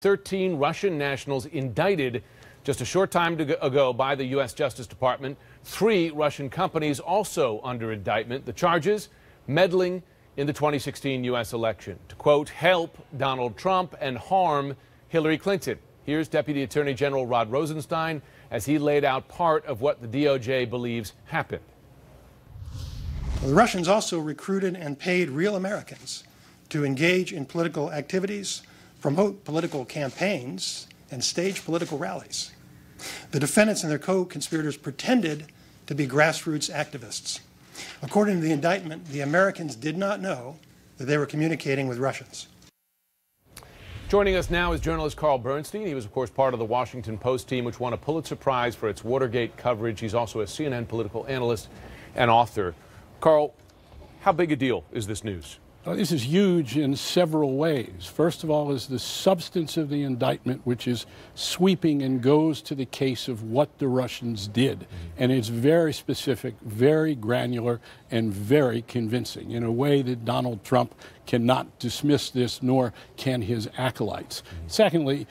13 Russian nationals indicted just a short time ago by the U.S. Justice Department. 3 Russian companies also under indictment. The charges: meddling in the 2016 U.S. election to, quote, help Donald Trump and harm Hillary Clinton. Here's Deputy Attorney General Rod Rosenstein as he laid out part of what the DOJ believes happened. The Russians also recruited and paid real Americans to engage in political activities, promote political campaigns, and stage political rallies. The defendants and their co-conspirators pretended to be grassroots activists. According to the indictment, the Americans did not know that they were communicating with Russians. Joining us now is journalist Carl Bernstein. He was, of course, part of the Washington Post team, which won a Pulitzer Prize for its Watergate coverage. He's also a CNN political analyst and author. Carl, how big a deal is this news? This is huge in several ways. First of all is the substance of the indictment, which is sweeping and goes to the case of what the Russians did. And it's very specific, very granular, and very convincing in a way that Donald Trump cannot dismiss this, nor can his acolytes. Secondly,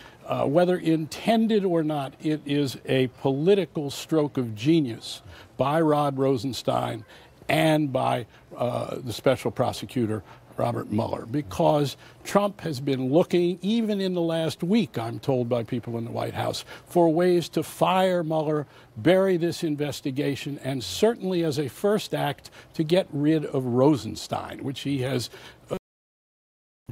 whether intended or not, it is a political stroke of genius by Rod Rosenstein and by the special prosecutor, Robert Mueller, because Trump has been looking, even in the last week, I'm told by people in the White House, for ways to fire Mueller, bury this investigation, and certainly as a first act to get rid of Rosenstein, which he has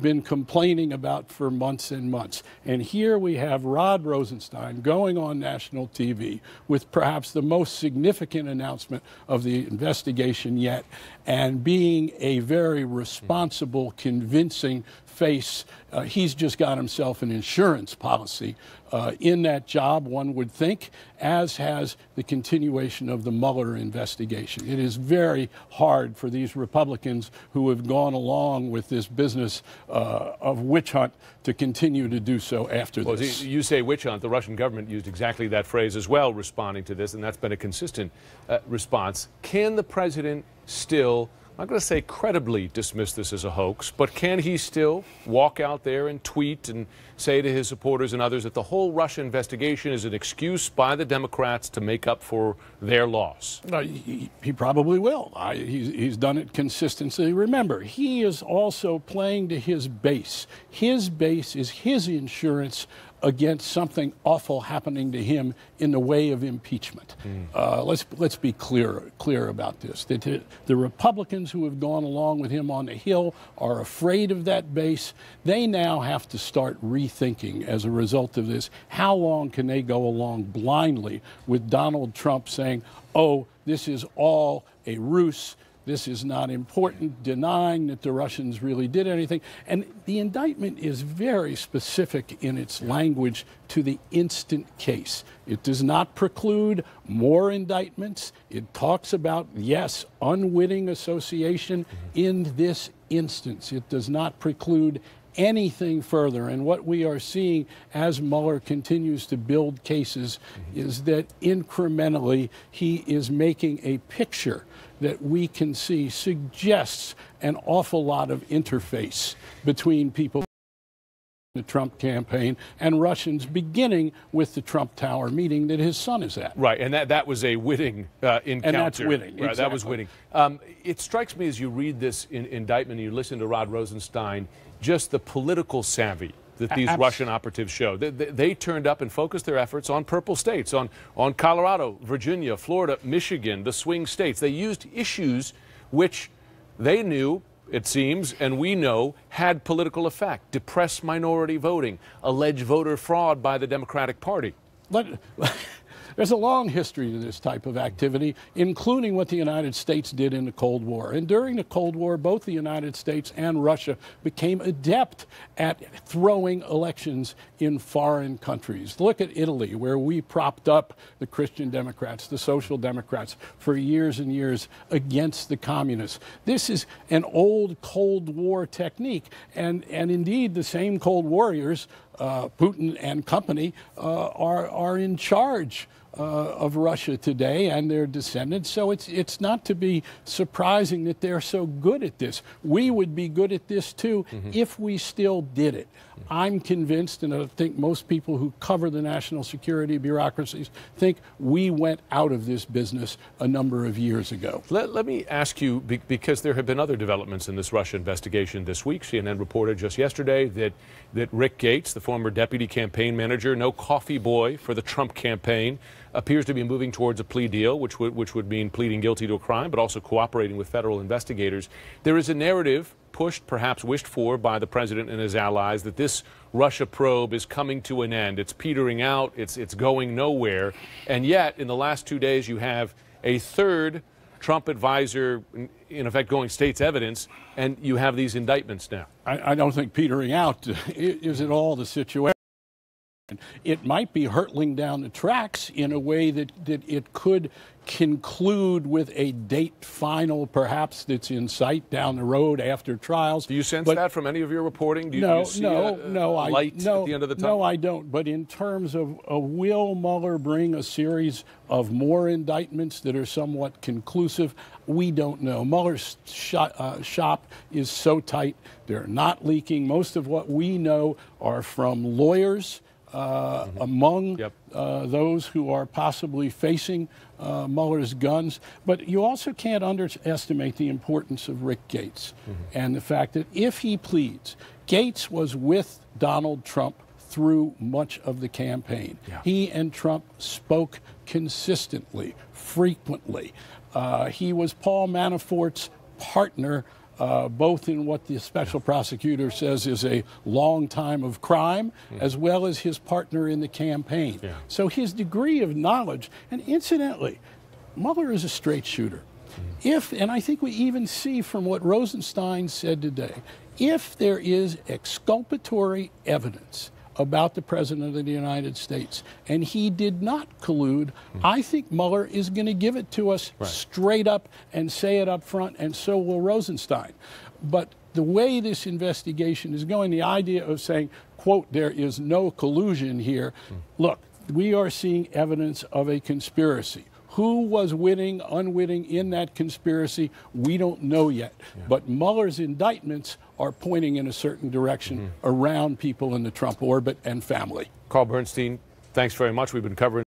been complaining about for months and months. And here we have Rod Rosenstein going on national TV with perhaps the most significant announcement of the investigation yet, and being a very responsible, convincing face. He's just got himself an insurance policy in that job, one would think, as has the continuation of the Mueller investigation. It is very hard for these Republicans who have gone along with this business of witch hunt to continue to do so after this. You say witch hunt. The Russian government used exactly that phrase as well, responding to this, and that's been a consistent response. Can the president still, I'm not going to say credibly dismiss this as a hoax, but can he still walk out there and tweet and say to his supporters and others that the whole Russia investigation is an excuse by the Democrats to make up for their loss? He probably will. He's done it consistently. Remember, he is also playing to his base. His base is his insurance against something awful happening to him in the way of impeachment. Let's be clear about this. The Republicans who have gone along with him on the Hill are afraid of that base. They now have to start rethinking as a result of this. How long can they go along blindly with Donald Trump saying, oh, this is all a ruse, this is not important, denying that the Russians really did anything? And the indictment is very specific in its language to the instant case. It does not preclude more indictments. It talks about, yes, unwitting association in this instance. It does not preclude anything further. And what we are seeing as Mueller continues to build cases is that incrementally he is making a picture that we can see suggests an awful lot of interface between people in the Trump campaign and Russians, beginning with the Trump Tower meeting that his son is at. Right, and that was a witting encounter. And that's witting, right, exactly. That was witting. It strikes me as you read this indictment and you listen to Rod Rosenstein, just the political savvy that these Russian operatives show. They turned up and focused their efforts on purple states, on Colorado, Virginia, Florida, Michigan, the swing states. They used issues which they knew, it seems, and we know, had political effect. Depressed minority voting, alleged voter fraud by the Democratic Party. There's a long history to this type of activity, including what the United States did in the Cold War. And during the Cold War, both the United States and Russia became adept at throwing elections in foreign countries. Look at Italy, where we propped up the Christian Democrats, the Social Democrats, for years and years against the communists. This is an old Cold War technique. And indeed, the same Cold Warriors Putin and company are in charge of Russia today and their descendants. So it's not to be surprising that they're so good at this. We would be good at this too if we still did it. I'm convinced, and I think most people who cover the national security bureaucracies think we went out of this business a number of years ago. Let me ask you, because there have been other developments in this Russia investigation this week. CNN reported just yesterday that Rick Gates, the former deputy campaign manager, no coffee boy for the Trump campaign, appears to be moving towards a plea deal, which would mean pleading guilty to a crime, but also cooperating with federal investigators. There is a narrative pushed, perhaps wished for, by the president and his allies that this Russia probe is coming to an end. It's petering out. It's going nowhere. And yet, in the last 2 days, you have a third Trump advisor, in effect, going state's evidence, and you have these indictments now. I don't think petering out is at all the situation. It might be hurtling down the tracks in a way that it could conclude with a date final, perhaps, that's in sight down the road after trials. Do you sense that from any of your reporting? Do you see no, a light at the end of the tunnel? No, I don't. But in terms of will Mueller bring a series of more indictments that are somewhat conclusive, we don't know. Mueller's shop is so tight. They're not leaking. Most of what we know are from lawyers among those who are possibly facing Mueller's guns. But you also can't underestimate the importance of Rick Gates and the fact that if he pleads, Gates was with Donald Trump through much of the campaign. He and Trump spoke consistently, frequently. He was Paul Manafort's partner, both in what the special prosecutor says is a long time of crime, as well as his partner in the campaign. So his degree of knowledge, and incidentally, Mueller is a straight shooter. And I think we even see from what Rosenstein said today, if there is exculpatory evidence about the President of the United States, and he did not collude, I think Mueller is going to give it to us straight up and say it up front, and so will Rosenstein. But the way this investigation is going, the idea of saying, quote, there is no collusion here, look, we are seeing evidence of a conspiracy. Who was witting, unwitting in that conspiracy, we don't know yet. But Mueller's indictments are pointing in a certain direction around people in the Trump orbit and family. Carl Bernstein, thanks very much. We've been covering